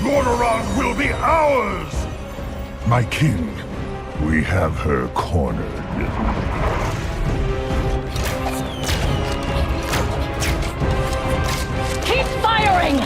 Lordon will be ours! My king, we have her cornered. Keep firing!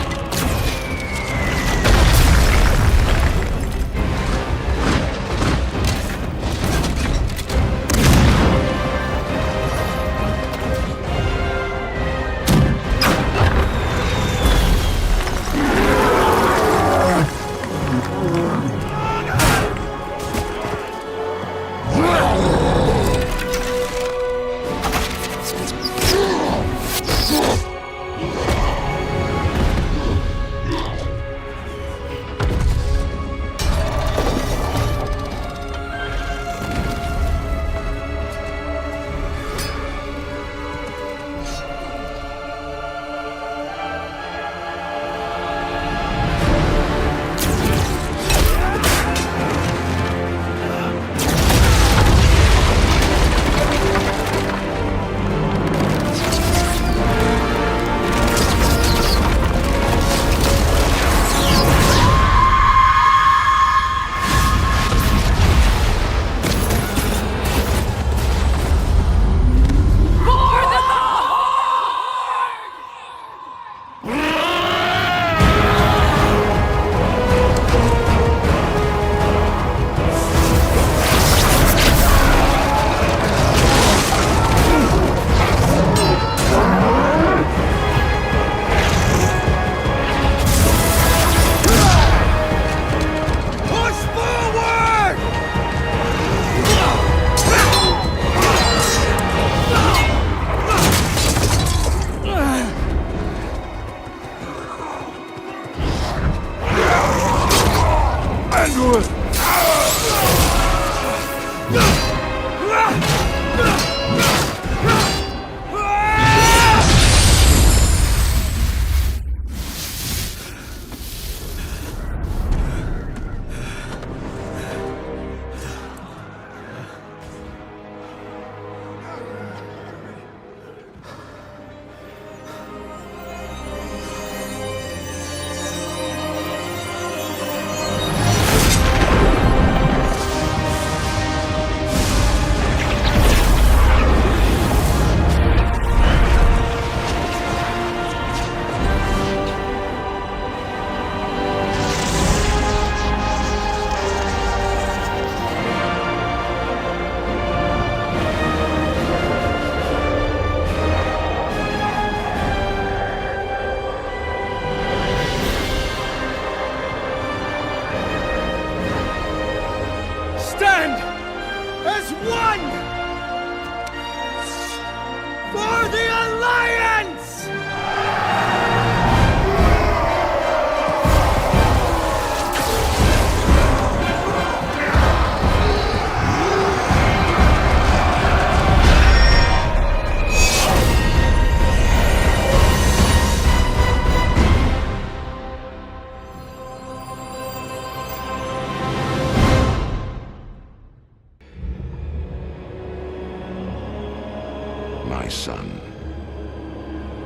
My son,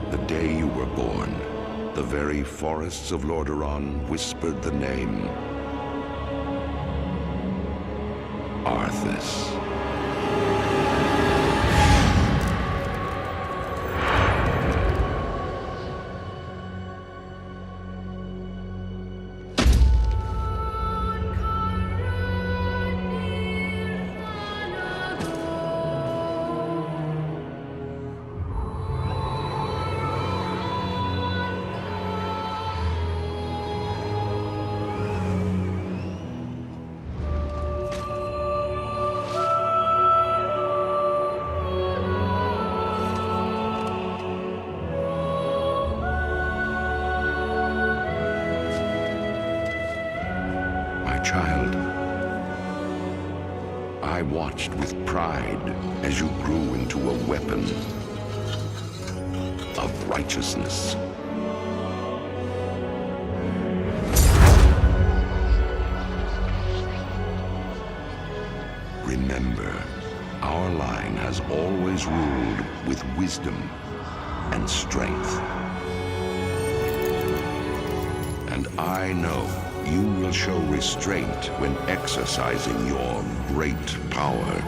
the day you were born, the very forests of Lordon whispered the name Arthas. Child, I watched with pride as you grew into a weapon of righteousness. Remember, our line has always ruled with wisdom and strength. And I know you will show restraint when exercising your great power.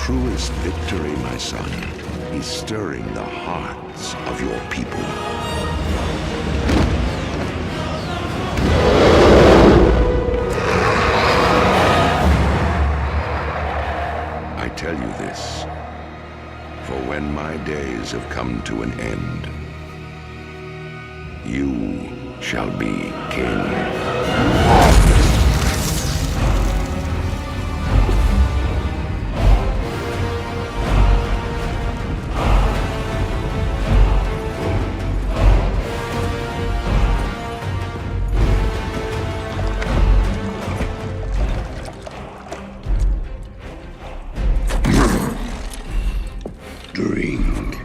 Truest victory, my son, is stirring the hearts of your people. I tell you this, for when my days have come to an end, you shall be king. Drink,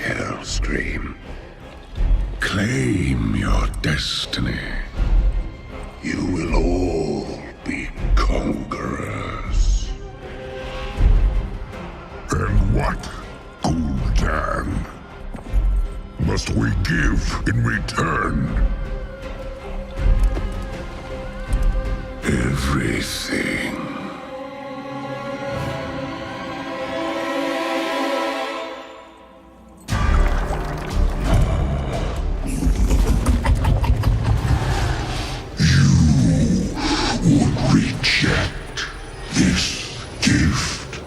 Hellscream. Claim your destiny. You will all be conquerors. And what, Gul'dan, must we give in return? Everything. Reject this gift.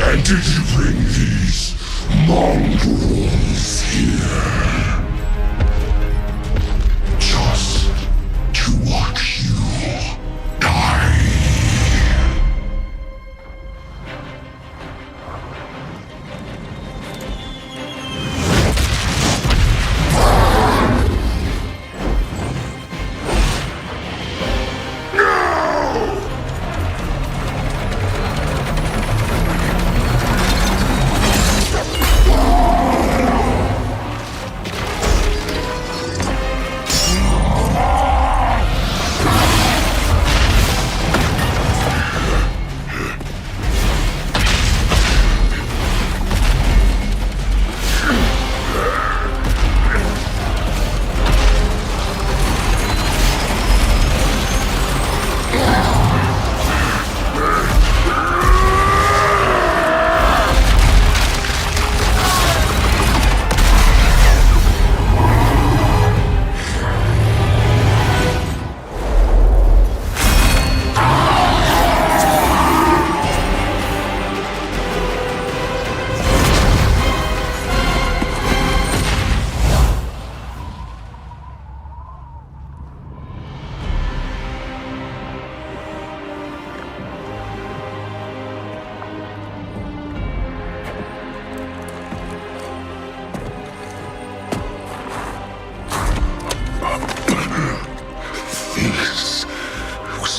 And did you bring these mongrels here just to watch you die?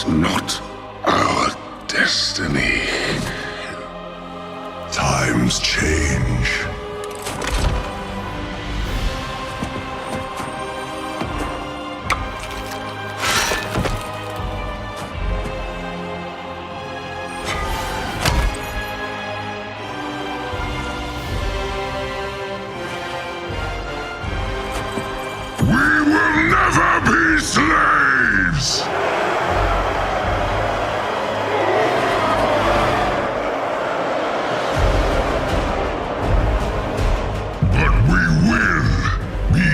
Not our destiny. Times change. We will never be slaves! But we will be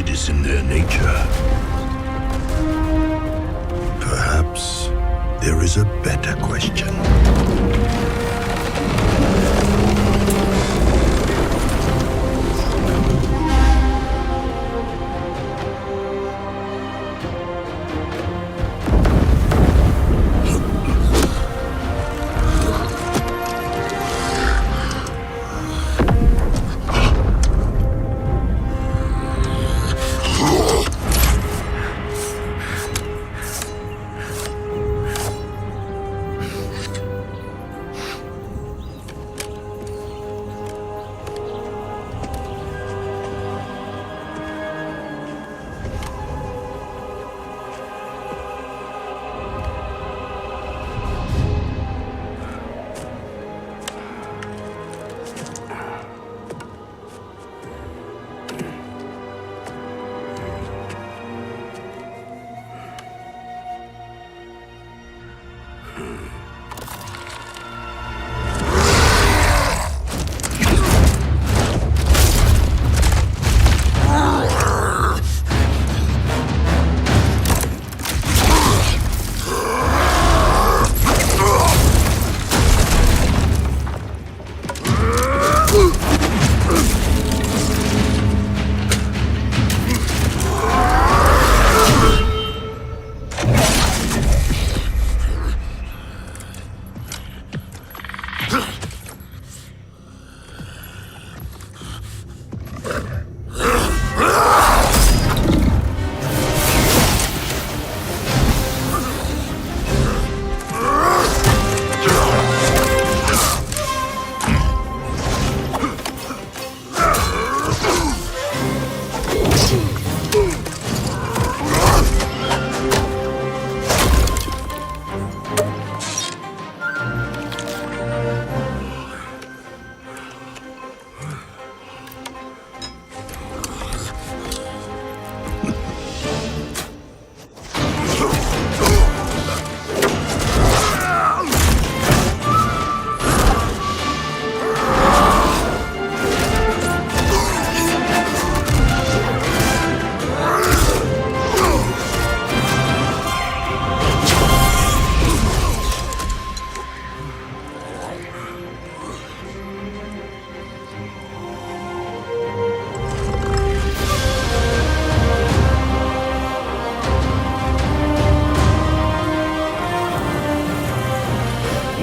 It is in their nature. Perhaps there is a better question.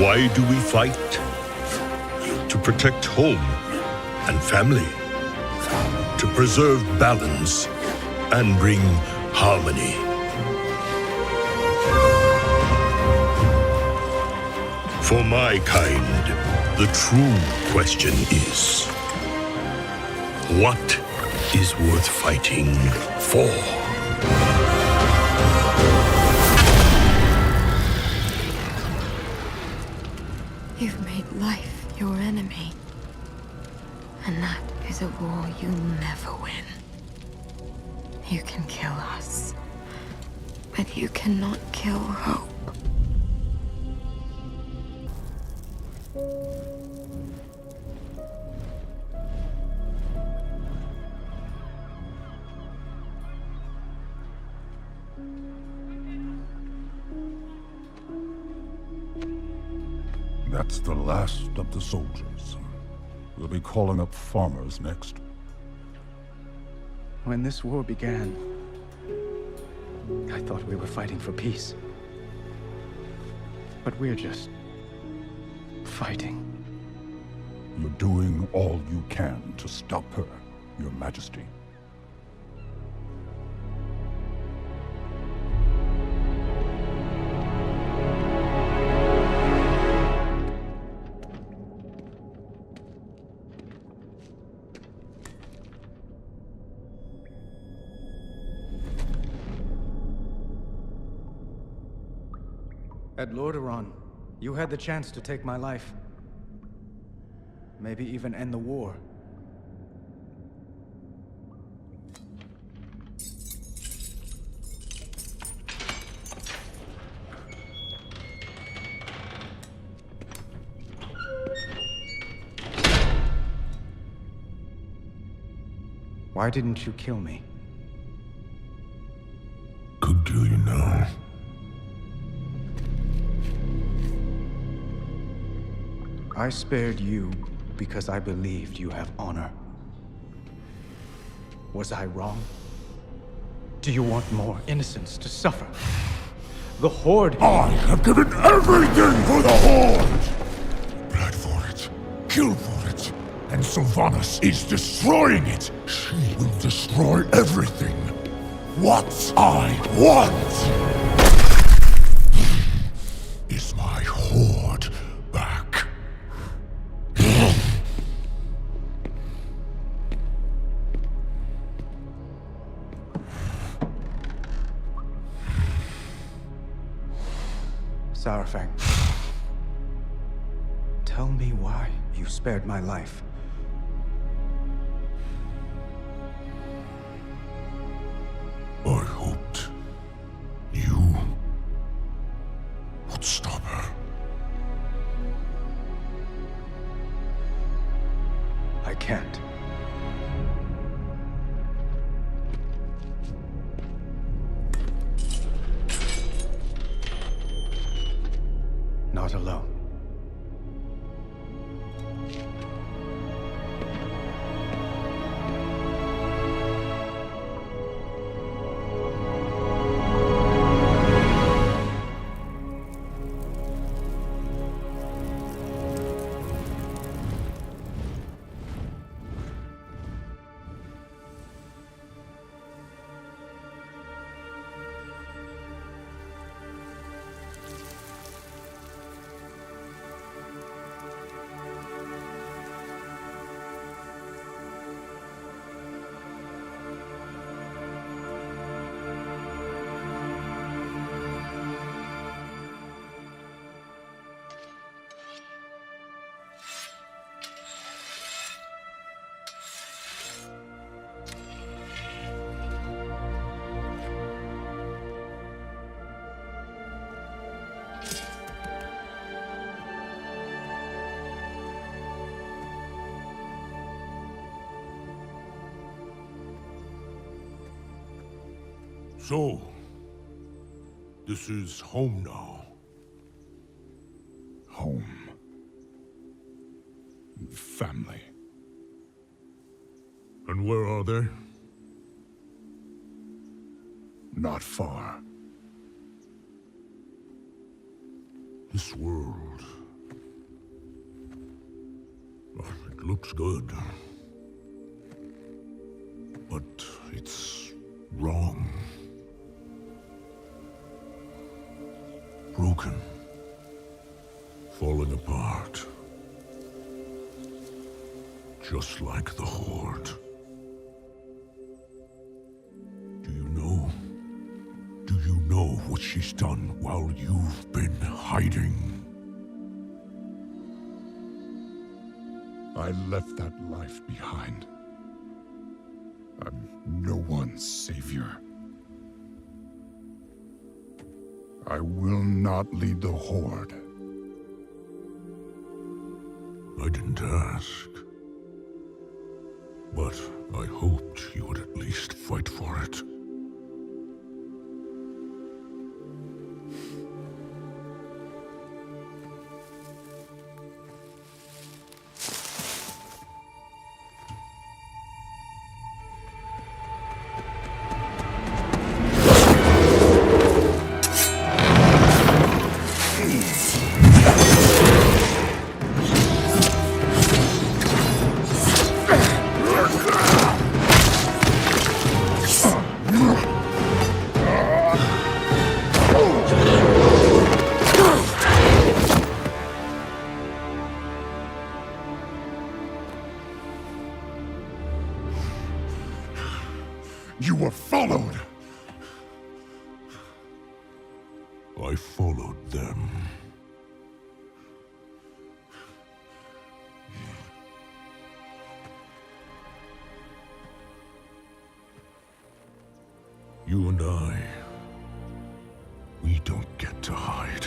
Why do we fight? To protect home and family. To preserve balance and bring harmony. For my kind, the true question is, what is worth fighting for? You've made life your enemy. And that is a war you'll never win. You can kill us, but you cannot kill hope. That's the last of the soldiers. We'll be calling up farmers next. When this war began, I thought we were fighting for peace. But we're just fighting. You're doing all you can to stop her, Your Majesty. At Lordon, you had the chance to take my life. Maybe even end the war. Why didn't you kill me? do you know? I spared you because I believed you have honor. Was I wrong? Do you want more innocents to suffer? The Horde... I have given everything for the Horde! Blood for it, kill for it, and Sylvanas is destroying it! She will destroy everything! What I want is my Horde back. Sarafang, tell me why you spared my life. I hoped you would stop her. I can't. Not alone. So, this is home now. Home. Family. And where are they? Not far. This world... oh, it looks good. But it's wrong. Broken. Falling apart. Just like the Horde. Do you know? Do you know what she's done while you've been hiding? I left that life behind. I'm no one's savior. I will not lead the Horde. I didn't ask. But I hoped you would at least fight for it. You were followed! I followed them. You and I, we don't get to hide.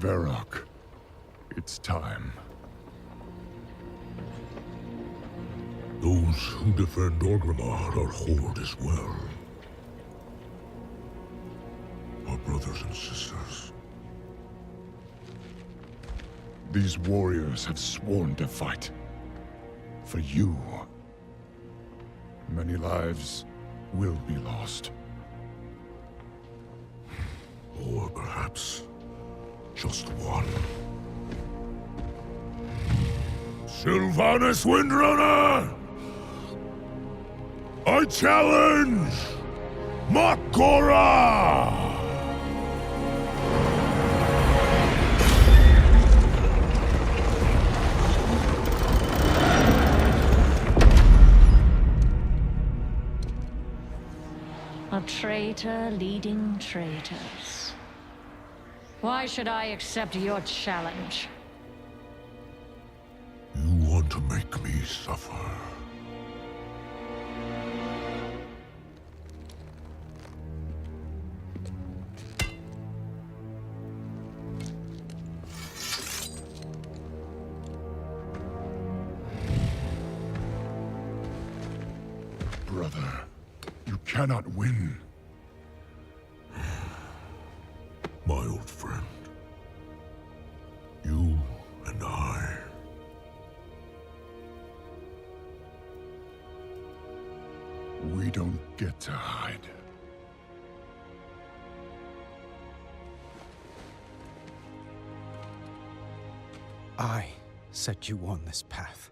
Varrock, it's time. Those who defend Orgrimmar are Horde as well. Our brothers and sisters. These warriors have sworn to fight. For you. Many lives will be lost. Or perhaps just one. Sylvanas Windrunner! I challenge Makora! A traitor leading traitors. Why should I accept your challenge? You want to make me suffer. Brother, you cannot win. My old friend. You and I. We don't get to hide. I set you on this path.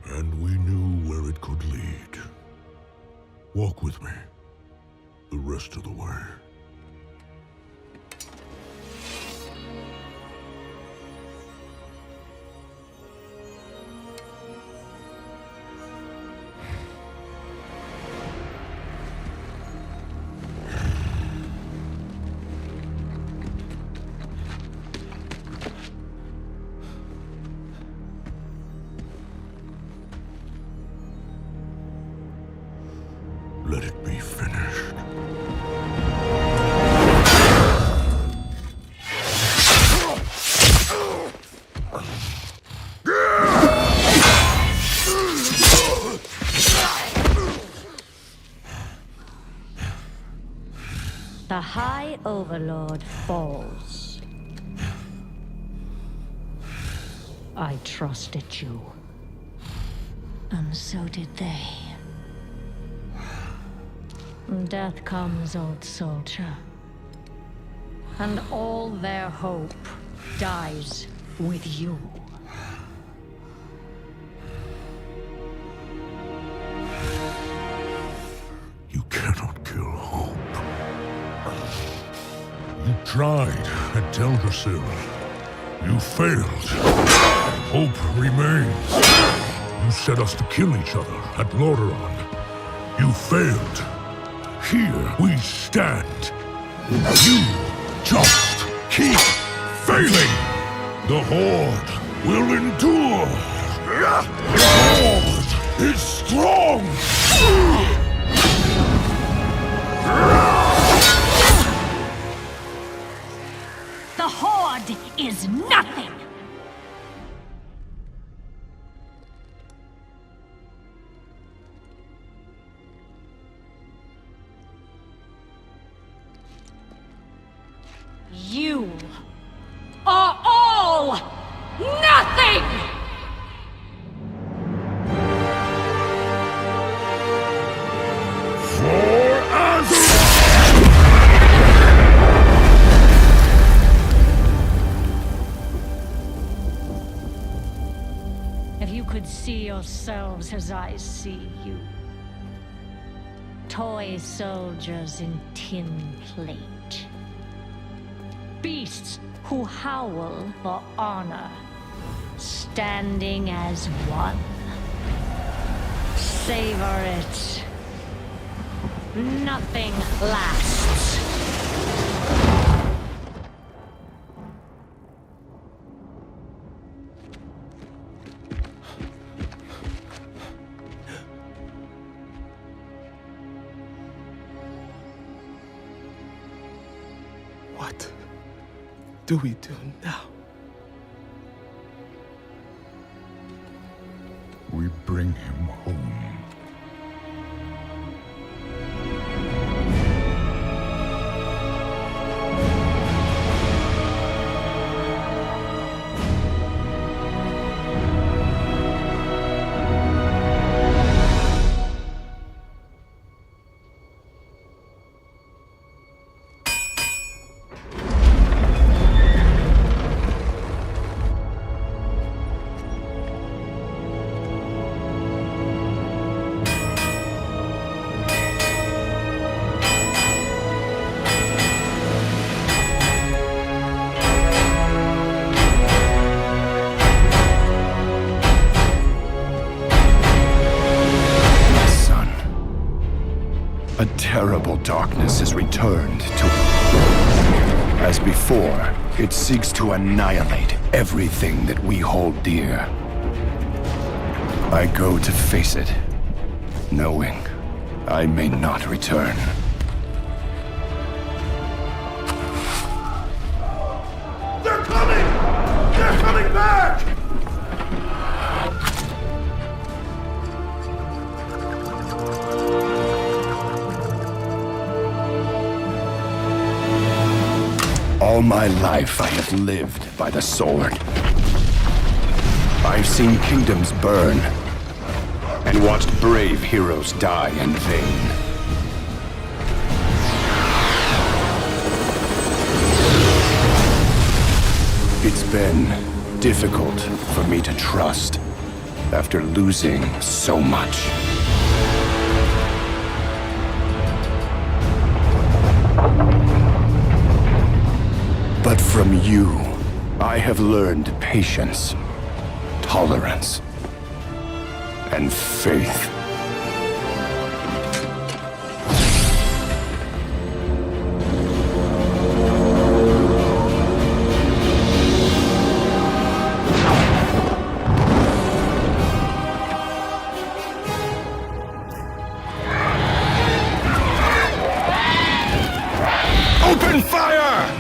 And we knew where it could lead. Walk with me. The rest of the way. Let it be finished. The High Overlord falls. I trusted you. And so did they. Death comes, old soldier. And all their hope dies with you. You cannot kill hope. You tried at Teldrassil. You failed. Hope remains. You set us to kill each other at Lordon. You failed. Here we stand. You just keep failing. The Horde will endure. The Horde is strong. The Horde is nothing! You are all nothing! For Azeroth! If you could see yourselves as I see you. Toy soldiers in tin plate. Beasts who howl for honor, standing as one. Savor it. Nothing lasts. What do we do now? We bring him home. A terrible darkness has returned to... As before, it seeks to annihilate everything that we hold dear. I go to face it, knowing I may not return. They're coming! They're coming back! All my life I have lived by the sword. I've seen kingdoms burn, and watched brave heroes die in vain. It's been difficult for me to trust after losing so much. But from you, I have learned patience, tolerance, and faith. Open fire!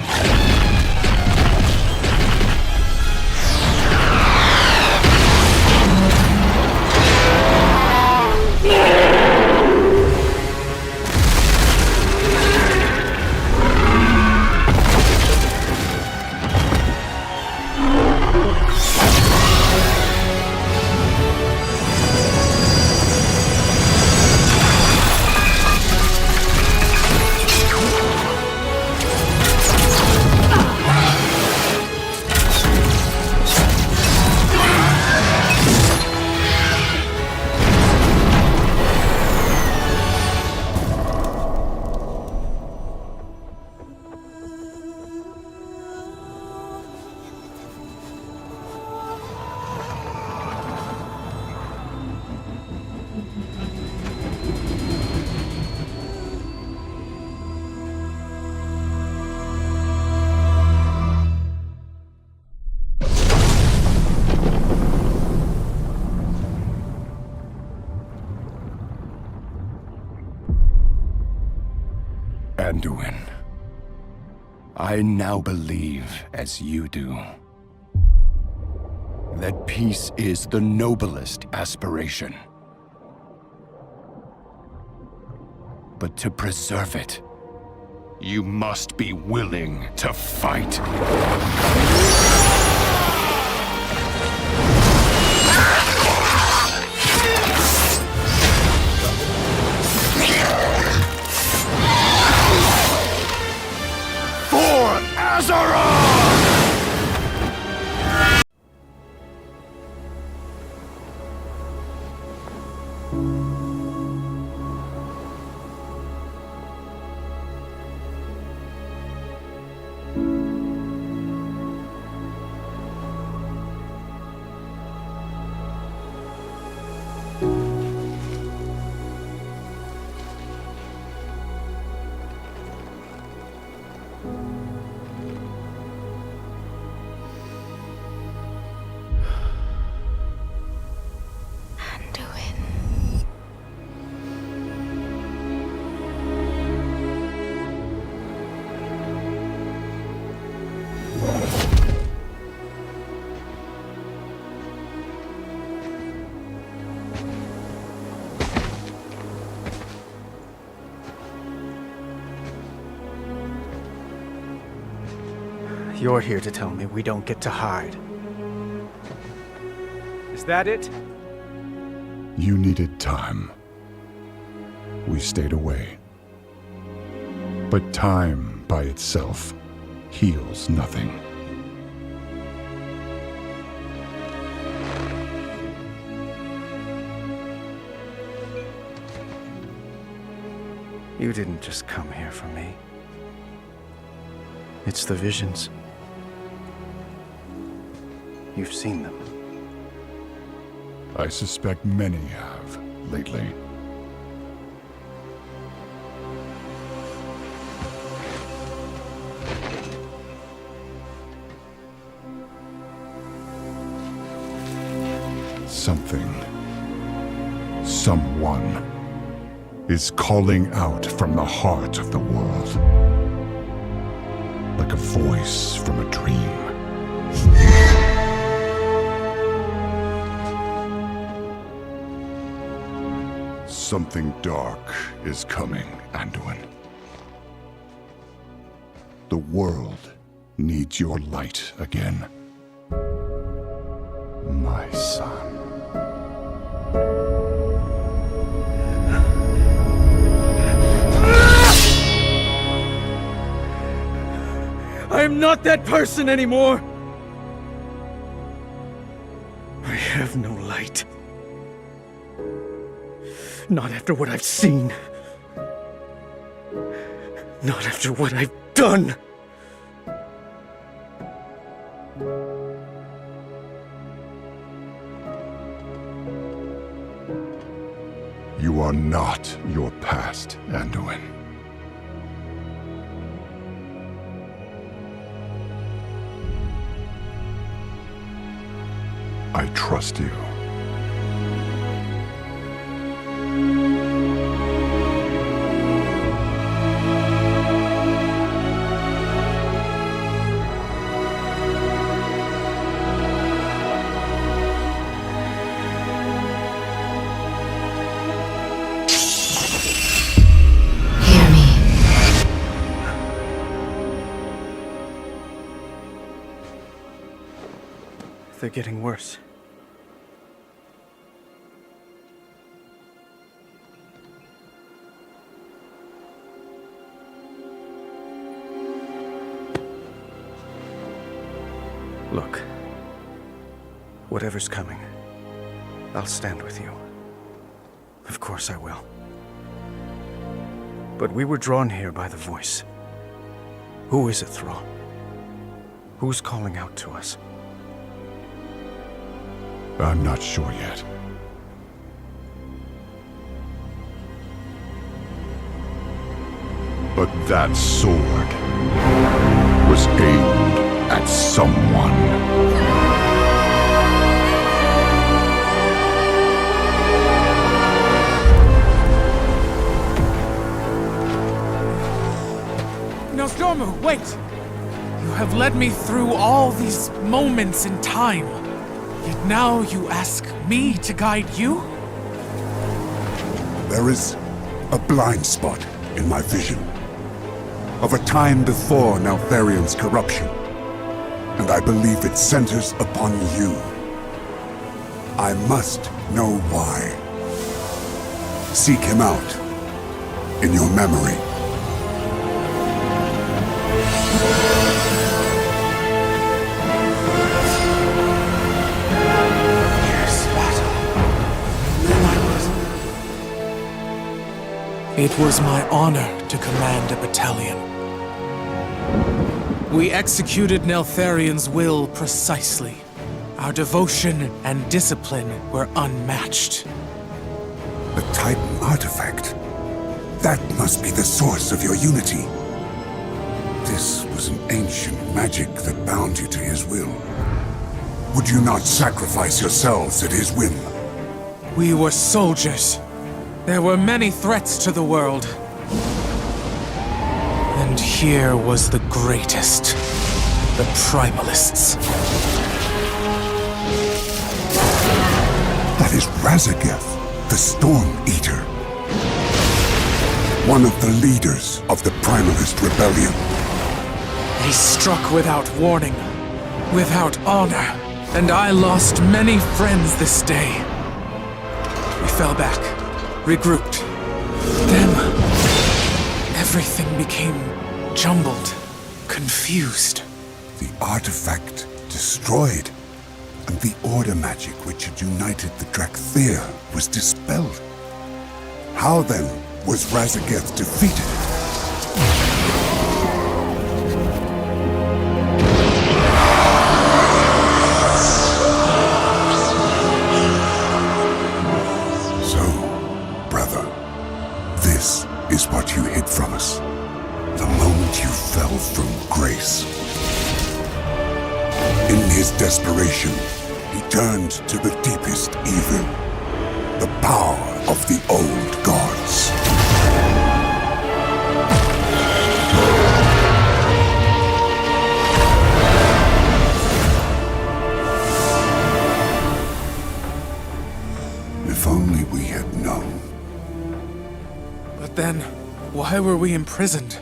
Anduin, I now believe, as you do, that peace is the noblest aspiration. But to preserve it, you must be willing to fight. You're here to tell me we don't get to hide. Is that it? You needed time. We stayed away. But time by itself heals nothing. You didn't just come here for me. It's the visions. You've seen them. I suspect many have lately. Something, someone, is calling out from the heart of the world. Like a voice from a dream. Something dark is coming, Anduin. The world needs your light again. My son. I am not that person anymore! I have no light. Not after what I've seen. Not after what I've done! You are not your past, Anduin. I trust you. Hear me. They're getting worse. Look, whatever's coming, I'll stand with you. Of course I will. But we were drawn here by the voice. Who is it, Thrall? Who's calling out to us? I'm not sure yet. But that sword was aimed at someone. Nostormu, wait! You have led me through all these moments in time. Yet now you ask me to guide you? There is a blind spot in my vision of a time before Neltharion's corruption, and I believe it centers upon you. I must know why. Seek him out in your memory. It was my honor to command a battalion. We executed Neltharion's will precisely. Our devotion and discipline were unmatched. The Titan artifact. That must be the source of your unity. This was an ancient magic that bound you to his will. Would you not sacrifice yourselves at his whim? We were soldiers. There were many threats to the world. And here was the greatest. The Primalists. That is Razageth, the Storm Eater. One of the leaders of the Primalist Rebellion. They struck without warning, without honor, and I lost many friends this day. We fell back, regrouped. Then, everything became jumbled, confused. The artifact destroyed, and the order magic which had united the Drakthir was dispelled. How then was Razageth defeated? So, brother, this is what you hid from us. The moment you fell from grace. In his desperation, he turned to the deepest evil, the power of the old gods. If only we had known. But then, why were we imprisoned?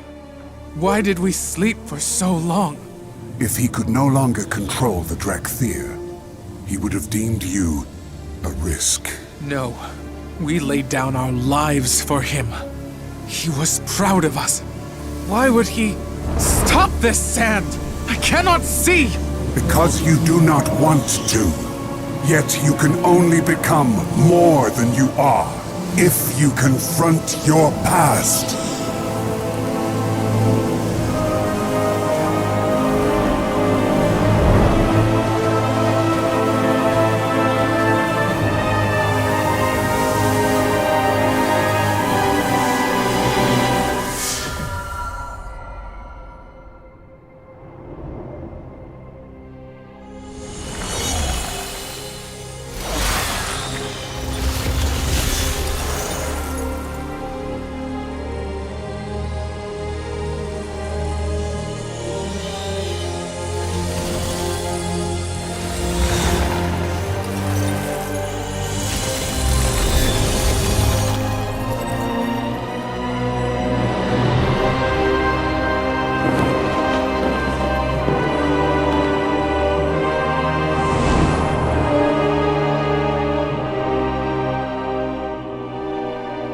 Why did we sleep for so long? If he could no longer control the Drakthir, he would have deemed you a risk. No, we laid down our lives for him. He was proud of us. Why would he stop this sand? I cannot see! Because you do not want to. Yet you can only become more than you are if you confront your past.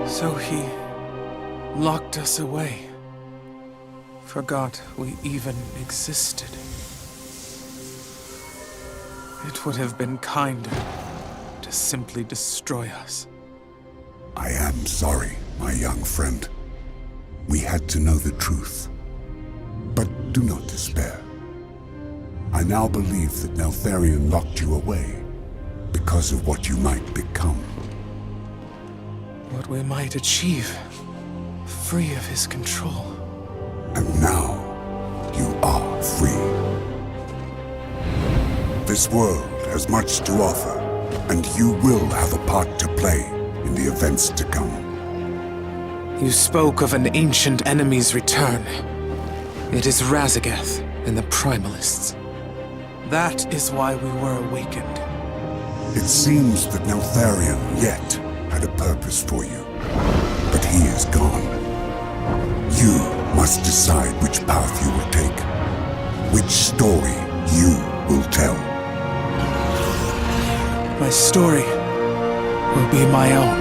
So he locked us away. Forgot we even existed. It would have been kinder to simply destroy us. I am sorry, my young friend. We had to know the truth. But do not despair. I now believe that Neltharion locked you away because of what you might become. What we might achieve, free of his control. And now, you are free. This world has much to offer, and you will have a part to play in the events to come. You spoke of an ancient enemy's return. It is Razageth and the Primalists. That is why we were awakened. It seems that Neltharion yet had a purpose for you, but he is gone. You must decide which path you will take, which story you will tell. My story will be my own.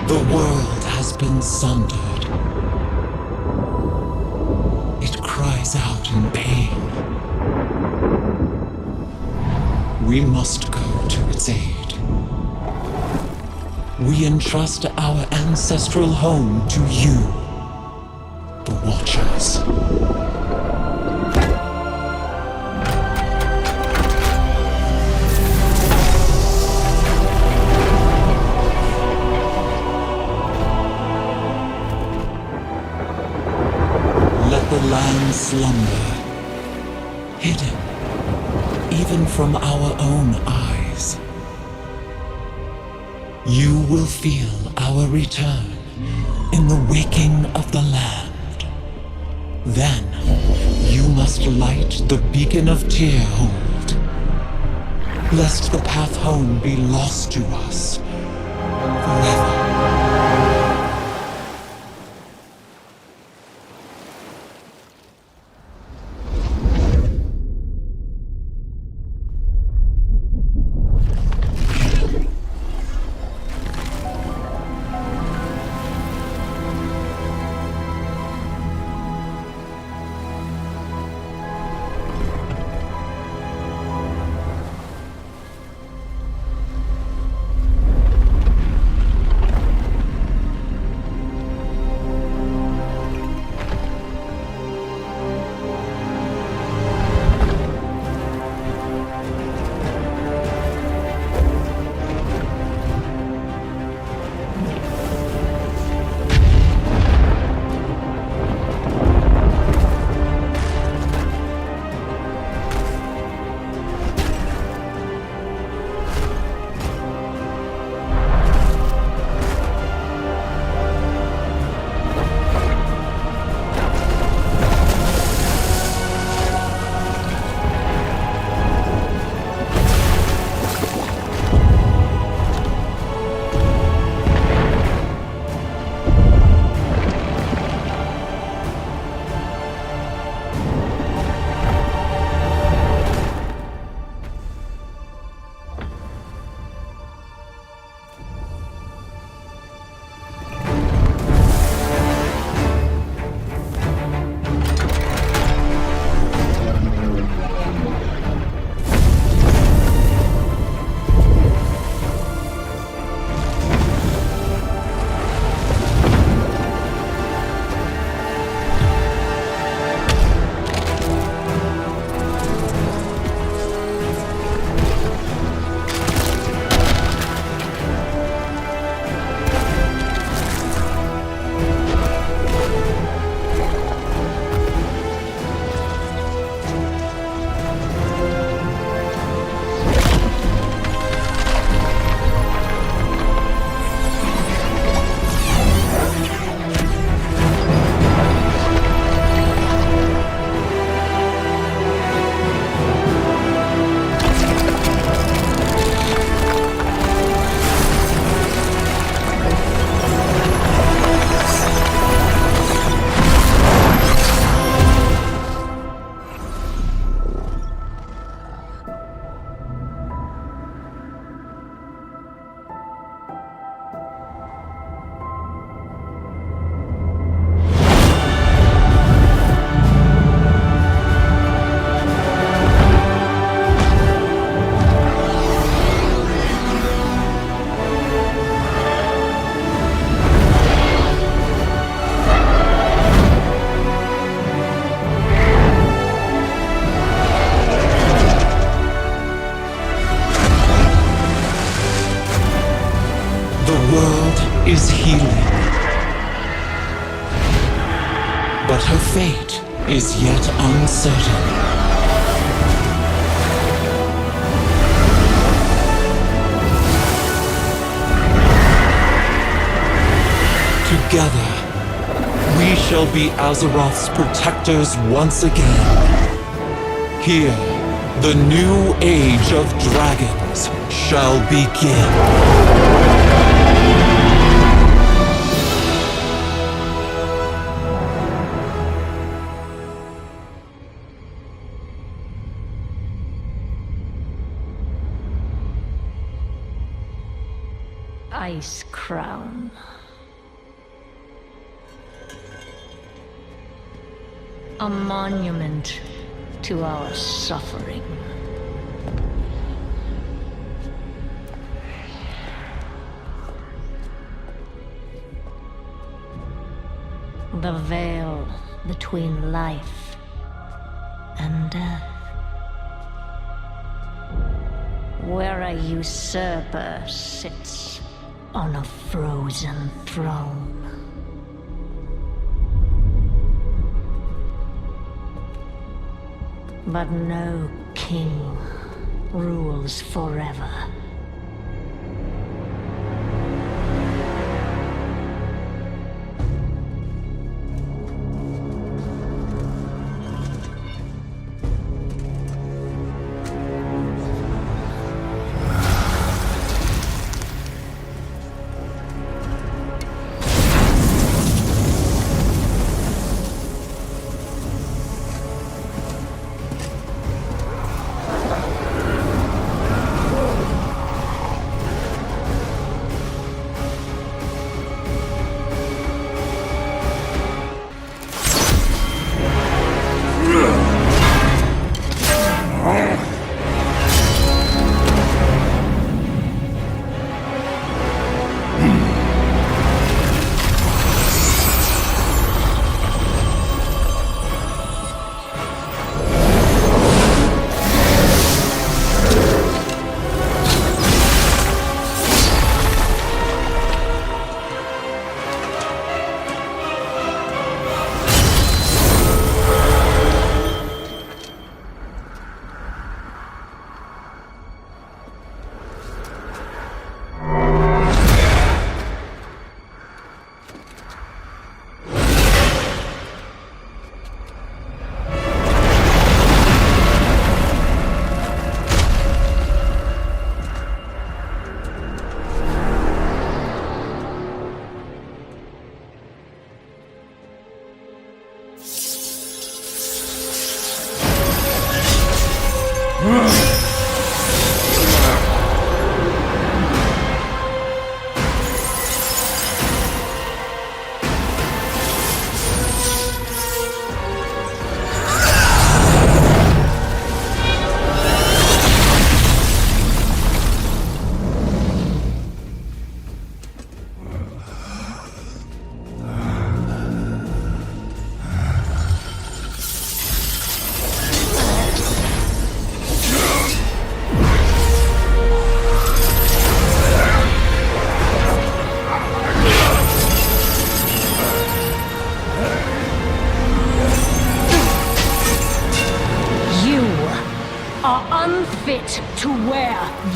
The world has been sundered. It cries out in pain. We must go to its aid. We entrust our ancestral home to you, the Watchers. The land slumber, hidden even from our own eyes. You will feel our return in the waking of the land. Then you must light the beacon of Tyrhold lest the path home be lost to us forever. is healing. But her fate is yet uncertain. Together, we shall be Azeroth's protectors once again. Here, the new age of dragons shall begin. Ice Crown. A monument to our suffering. The veil between life and death. Where a usurper sits on a frozen throne. But no king rules forever.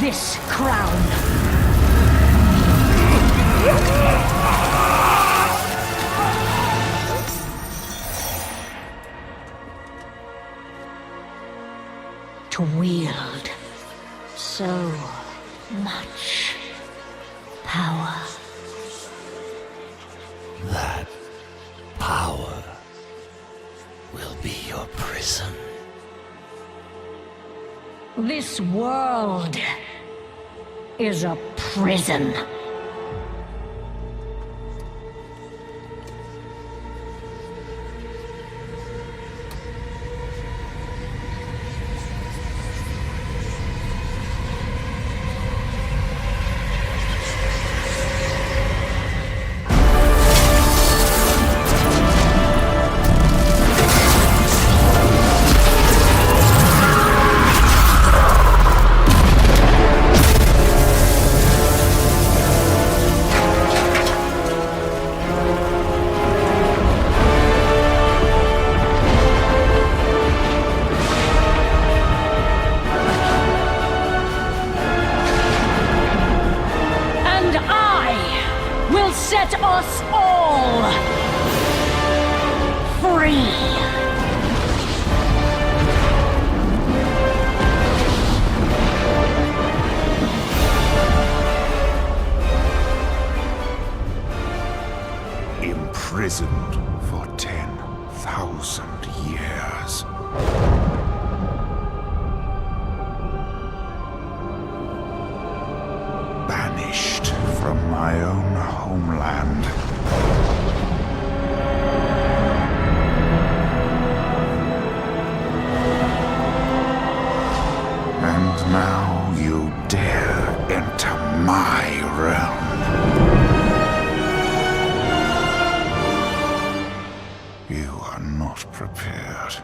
this crown. To wield so much power. That power will be your prison. This world is a prison. Set us all free. Imprisoned for 10,000 years. Banished from my own homeland. And now you dare enter my realm. You are not prepared.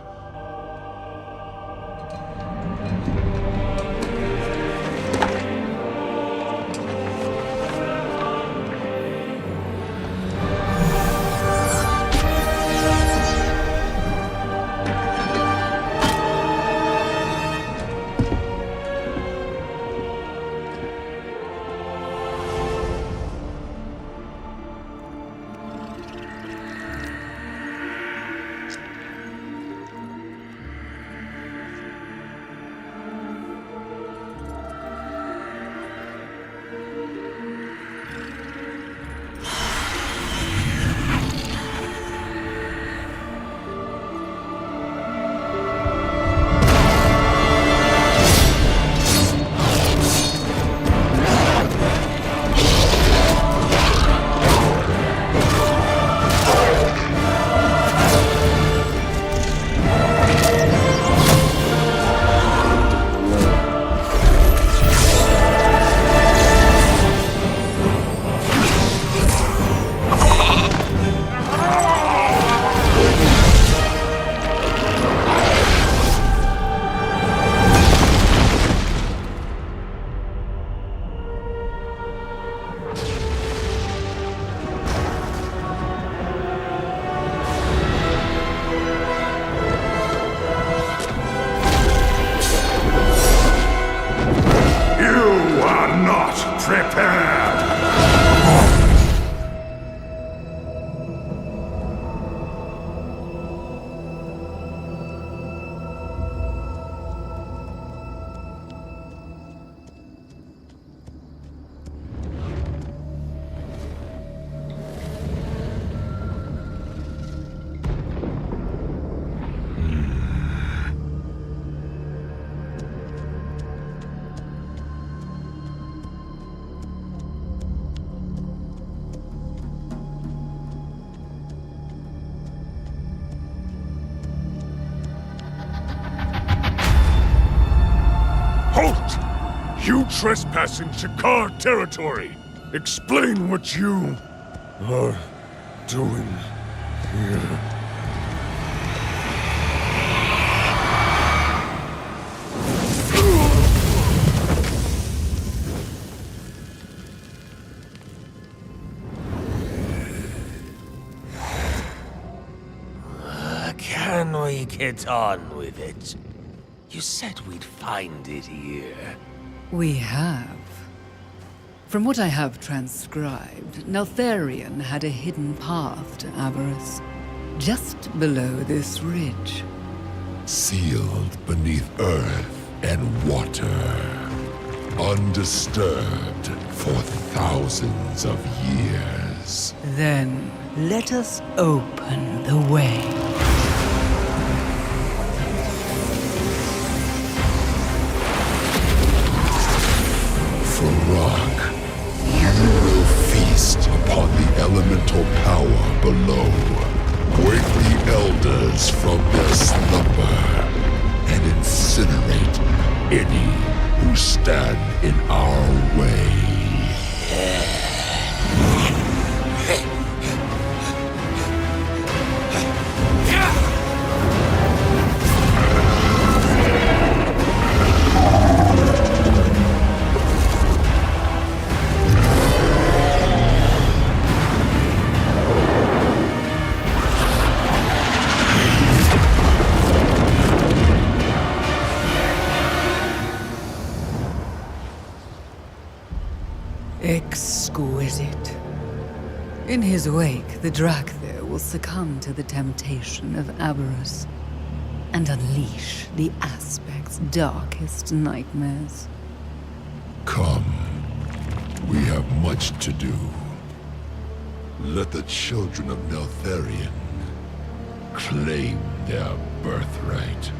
You trespass in Shakar territory! Explain what you are doing here. Can we get on with it? You said we'd find it here. We have. From what I have transcribed, Neltharion had a hidden path to Avarice, just below this ridge. Sealed beneath earth and water. Undisturbed for thousands of years. Then, let us open the way. Rock, you will feast upon the elemental power below. Wake the elders from their slumber and incinerate any who stand in our way. Exquisite. In his wake, the Drakthir will succumb to the temptation of avarice and unleash the Aspect's darkest nightmares. Come. We have much to do. Let the children of Neltharion claim their birthright.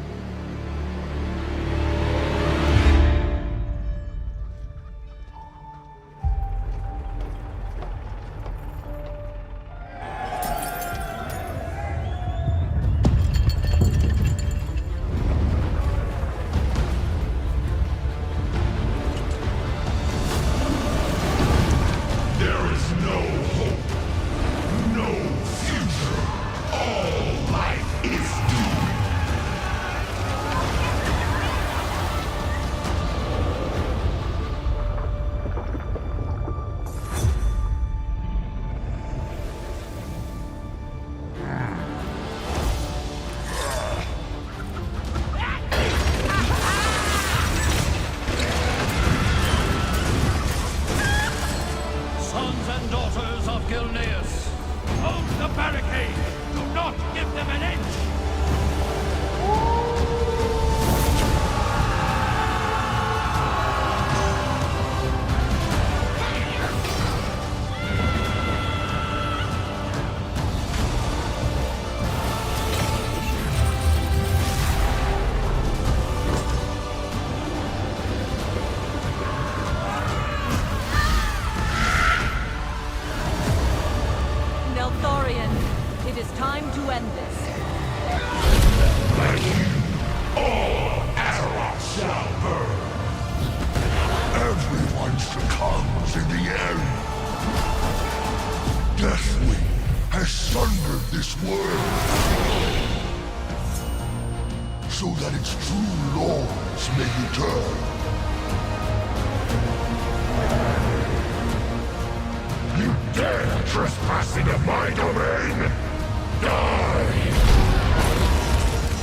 So that its true lords may return. You dare trespass into my domain? Die!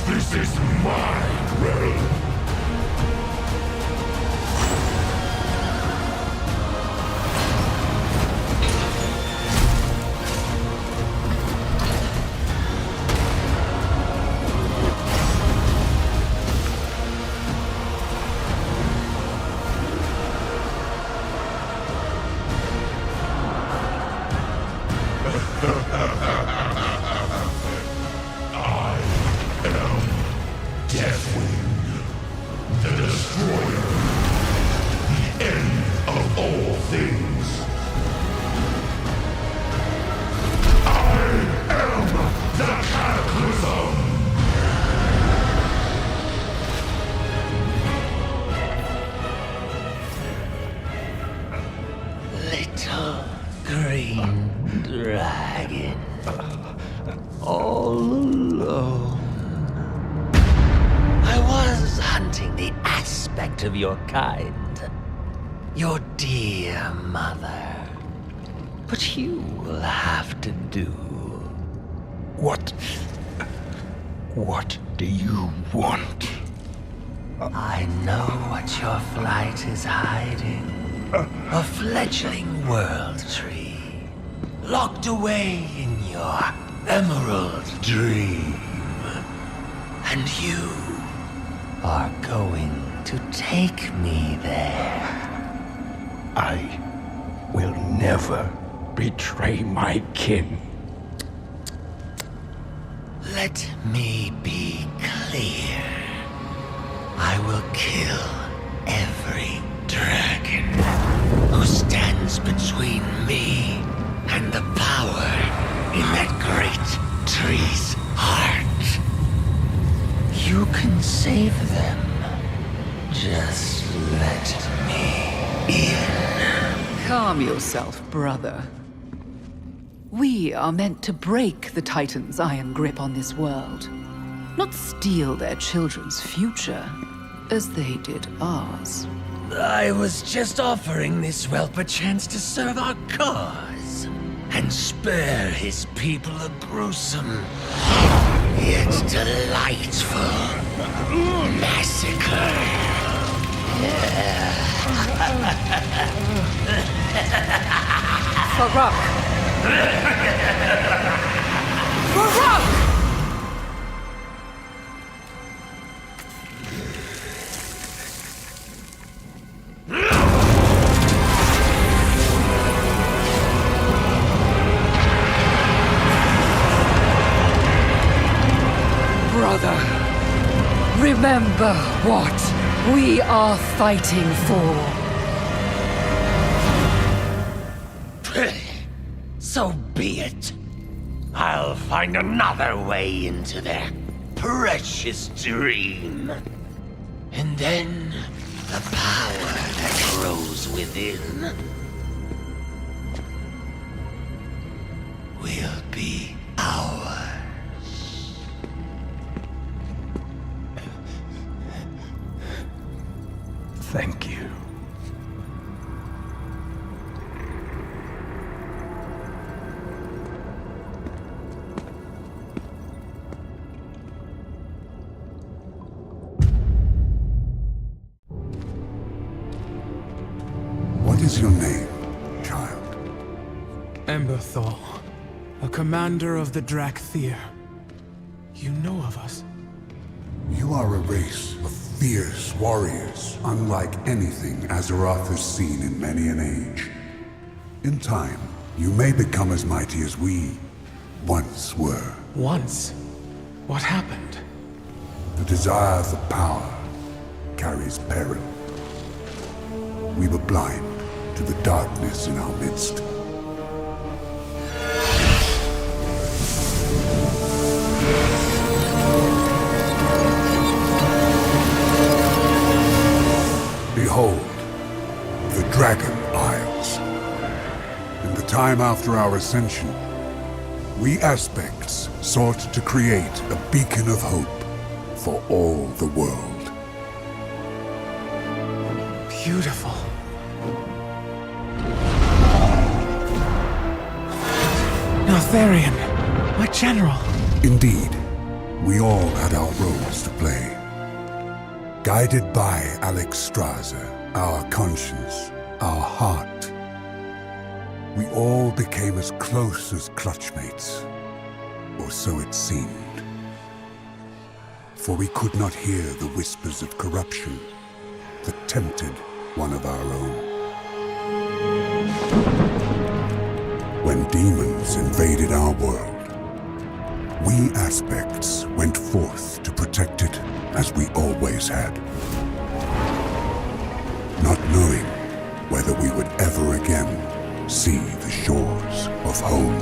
This is my realm. All alone. I was hunting the aspect of your kind. Your dear mother. But you will have to do. What do you want? I know what your flight is hiding. A fledgling world tree, locked away in your emerald dream. And you are going to take me there. I will never betray my kin. Let me be clear. I will kill every dragon who stands between me and the power in that great tree's heart. You can save them. Just let me in. Calm yourself, brother. We are meant to break the Titan's iron grip on this world, not steal their children's future, as they did ours. I was just offering this whelp a chance to serve our cause, and spare his people a gruesome, yet delightful massacre. Farak! Farak! Brother, remember what we are fighting for. So be it. I'll find another way into their precious dream. And then the power that grows within will be ours. Thank you. What is your name, child? Emberthal, a commander of the Drakthir. You know of us? You are a race of fierce warriors, unlike anything Azeroth has seen in many an age. In time, you may become as mighty as we once were. Once? What happened? The desire for power carries peril. We were blind to the darkness in our midst. Behold, the Dragon Isles. In the time after our ascension, we Aspects sought to create a beacon of hope for all the world. Beautiful. Neltharion, my general. Indeed, we all had our roles to play. Guided by Alex Strasser, our conscience, our heart, we all became as close as clutchmates, or so it seemed. For we could not hear the whispers of corruption that tempted one of our own. When demons invaded our world, we Aspects went forth to protect it as we always had. Not knowing whether we would ever again see the shores of home.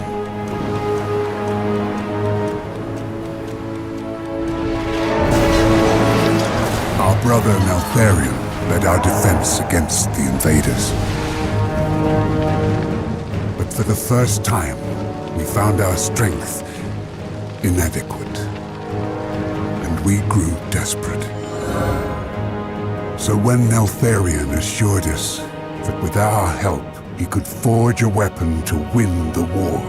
Our brother Neltharion led our defense against the invaders. But for the first time, we found our strength inadequate. And we grew desperate. So when Neltharion assured us that with our help he could forge a weapon to win the war,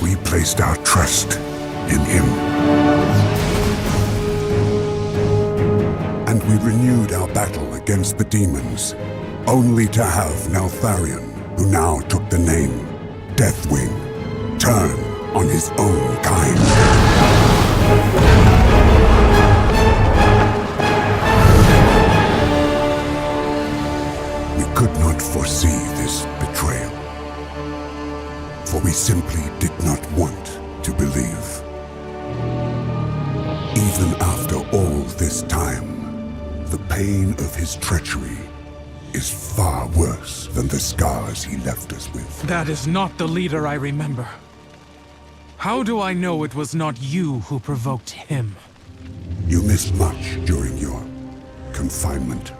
we placed our trust in him. And and we renewed our battle against the demons, only to have Neltharion, who now took the name Deathwing, turn on his own kind. We could not foresee this betrayal, for we simply did not want to believe. Even after all this time, the pain of his treachery is far worse than the scars he left us with. That is not the leader I remember. How do I know it was not you who provoked him? You missed much during your confinement,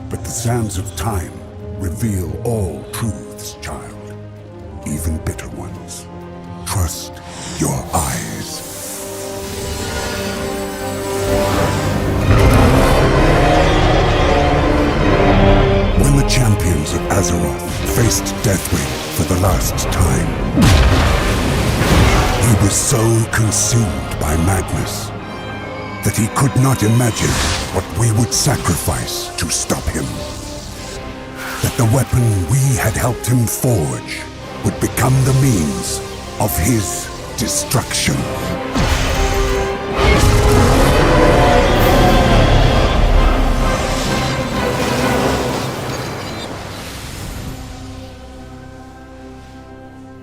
but the sands of time reveal all truths, child, even bitter ones. Trust your eyes. When the champions of Azeroth faced Deathwing for the last time, he was so consumed by madness that he could not imagine what we would sacrifice to stop him. That the weapon we had helped him forge would become the means of his destruction.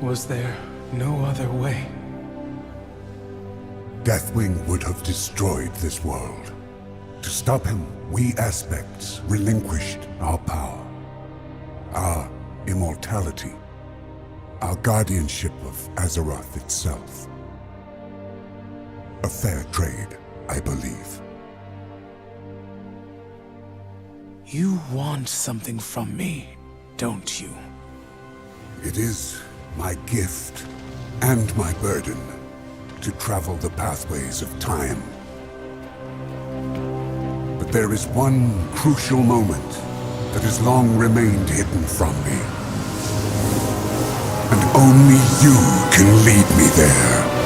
Was there no other way? Deathwing would have destroyed this world. To stop him, we aspects relinquished our power, our immortality, our guardianship of Azeroth itself. A fair trade, I believe. You want something from me, don't you? It is my gift and my burden to travel the pathways of time. But there is one crucial moment that has long remained hidden from me. And only you can lead me there.